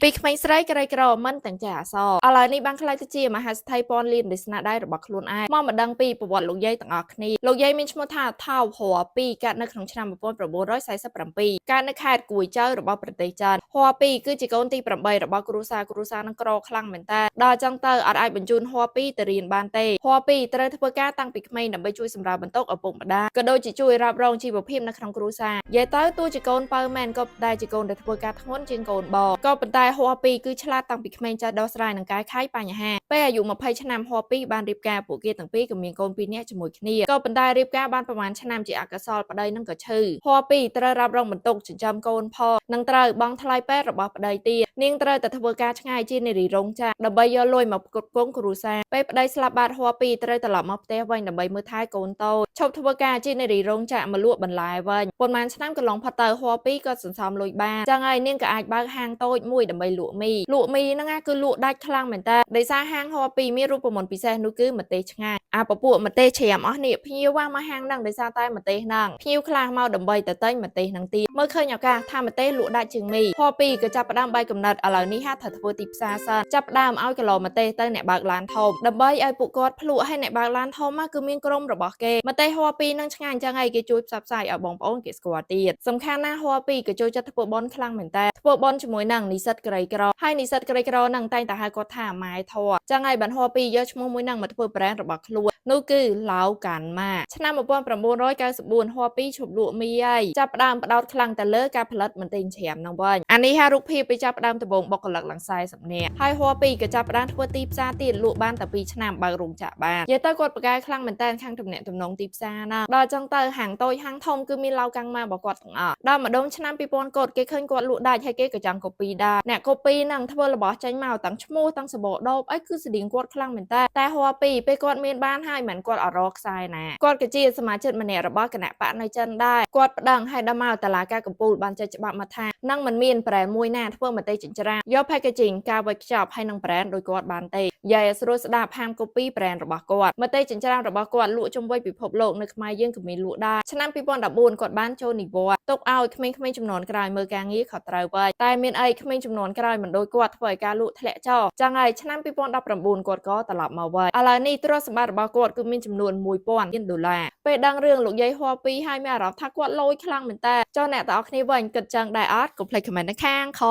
ពីក្មេងស្រីក្រីក្រមិនទាំងចាអសឥឡូវនេះបានខ្លាយទៅជាមហាស្ថិពណ៌លៀនដោយស្នាដៃរបស់ខ្លួនឯងមកមិនដឹងពីប្រវត្តិលោកយាយទាំងអស់គ្នាលោកយាយមានឈ្មោះថាថោហួរពីកើតនៅក្នុងឆ្នាំ1947កើតនៅខេត្តគួយចៅរបស់ប្រទេសចិនហួរពីគឺជាកូនទី8របស់គ្រួសារនឹងក្រខ្លាំងមែនតើដល់អញ្ចឹងទៅអត់អាចបញ្ជូនហួរពីទៅរៀនបានទេហួរពីត្រូវធ្វើការតាំងពីក្មេងដើម្បីជួយសម្រាលបន្ទុកឪពុកម្ដាយក៏ដូចជាជួយរ៉ាប់រងជីវភាពនៅក្នុងគ្រួសារនិយាយទៅទោះជាកូនបើមែនក៏តែជាកូនដែលធ្វើការធ្ងន់ជាងកូនបងក៏ប៉ុន្តែហួរពីគឺឆ្លាតតាំងពីក្មេងចេះដោះស្រាយនឹងកែខៃបញ្ហាពេលអាយុ20ឆ្នាំហួរពីបានរៀបការពួកគេទាំងពីរក៏មានកូន2នាក់ជាមួយគ្នាក៏ប៉ុន្តែរៀបការបានប្រហែលឆ្នាំជាអកុសលប្តីនឹងក៏ឈឺហួរពីត្រូវរ៉ាប់រងបន្ទុកចិញ្ចឹមកូនផងនឹងត្រូវបង់ថ្លៃពេទ្យរបស់ប្តីទៀតនាងត្រូវតែធ្វើការឆ្ងាយជានារីរោងចក្រដើម្បីយកលុយមកផ្គត់ផ្គង់គ្រួសារពេលប្តីស្លាប់បាត់ហួរពីត្រូវត្រឡប់មកផ្ទះវិញដើម្បីមើលថែកូនតូចឈប់ធ្វើការជានារីរោងចក្រមកលក់បន្លែវិញប៉ុន្មានឆ្នាំកន្លងផុតទៅហួរពីក៏សន្សំលុយបានចឹងហើយនាងក៏អាចបើកហាងតូចមួយដើម្បីលក់មីហ្នឹងគឺលក់ដាច់ខ្លាំងមែនតើដោយសារហាងហួរពីមានរូបមន្តពិសេសនោះគឺម្ទេសឆ្ងាញ់ពពួកម្ទេសច្រាមអស់នេះភ្ញៀវមកហាងហ្នឹងដោយសារតែម្ទេសហ្នឹងភ្ញៀវខ្លះមកដើម្បីទៅទិញម្ទេសហ្នឹងទៀតមើលឃើញឱកាសថាម្ទេសលក់ដាច់ជាងមីហួរពីក៏ចាប់ផ្ដើមបែកកំណត់ឥឡូវនេះហាក់ត្រូវធ្វើទីផ្សារសិនចាប់ផ្ដើមឲ្យគីឡូម្ទេសទៅអ្នកបើកឡានធំដើម្បីឲ្យពួកគាត់ភ្លក់ឲ្យអ្នកបើកឡានធំមកគឺមានក្រុមរបស់គេម្ទេសហួរពីនឹងឆ្ងាញ់ចឹងហើយគេជួយផ្សព្វផ្សាយឲ្យបងប្អូនគេស្គាល់ទៀតសំខាន់ណាស់ហួរពីក៏ចូលចិត្តធ្វើបន់ខ្លាំងមែនតើធ្វើបន់ជាមួយនឹងនិស្សិតក្រីក្រហើយនិស្សិតក្រីក្រនឹងតែងតែហៅគាត់ថាម៉ែធរចឹងហើយបានហួរពីយកឈ្មោះមួយនឹងមកធ្វើ brand របស់ខ្លួននោះគឺឡាវកាន់ម៉ាឆ្នាំ1994ហួរពីឈប់លក់មីហើយចាប់ផ្ដើមផ្ដោតខ្លាំងទៅលើការផលិតបន្ទែងច្រាមនឹងវិញអានេះហារូបភាពពីចាប់ផ្ដើមដំបូងបុគ្គលិកឡើង40នាក់ហើយហួរពីក៏ចាប់ផ្ដើមធ្វើទីផ្សារទៀតលក់បានតែ2ឆ្នាំបើករោងចក្របាននិយាយទៅគាត់បកកែខ្លាំងមែនតើខាងទំនាក់ទំនងទីផ្សារណាដល់ចឹងទៅហាងតូចហាងធំគឺមានឡាវកាំងម៉ារបស់គាត់ទាំងអស់ដល់ម្ដងឆ្នាំ2000គាត់គេឃើញគាត់លក់ដាច់ហើយគេក៏ចង់ copy ដែរអ្នក copy ហ្នឹងធ្វើរបស់ចេញមកទាំងឈ្មោះទាំងសម្បកដូបអីគឺស្តៀងគាត់ខ្លាំងមែនតើតែហួរពីពេលគាត់មានបានហើយមិនគាត់អត់រកខ្សែណាគាត់ក៏ជាសមាជិកម្នាក់របស់គណៈបកនៅចិនដែរគាត់ប្តឹងឲ្យដល់មកតឡាការកំពូលបានចេញច្បាប់មកថានឹងមិនមាន brand មួយណាធ្វើម្ទេសចិញ្ច្រាំយក packaging ការវេចខ្ចប់ឲ្យនឹង brand ដោយគាត់បានទេយាយស្រួលស្ដាប់ហាម copy brand របស់គាត់ម្ទេសចិញ្ច្រាំរបស់គាត់លក់ជុំវិញពិភពលោកនៅខ្មែរយើងក៏មានលក់ដែរឆ្នាំ2014គាត់បានចូលនិវត្តន៍ទុកឲ្យក្មេងៗចំនួនក្រោយមើលការងារខុសត្រូវវិញតែមានអីក្មេងចំនួនក្រោយមិនដូចគាត់ធ្វើឲ្យការលក់ធ្លាក់ចុះចឹងហើយឆ្នាំ2019គាត់ក៏ត្រឡប់មកវិញឥឡូវនេះទ្រព្យសម្បត្តិរបស់គាត់គឺមានចំនួន$1000ពេលដឹងរឿងលោកយាយហួរពីហើយមានអារម្មណ៍ថាគាត់លយខ្លាំងមែនតើចុះអ្នកទាំងអស់គ្នាវិញគិតចឹងដែរអត់កុំភ្លេច comment នៅខាងខ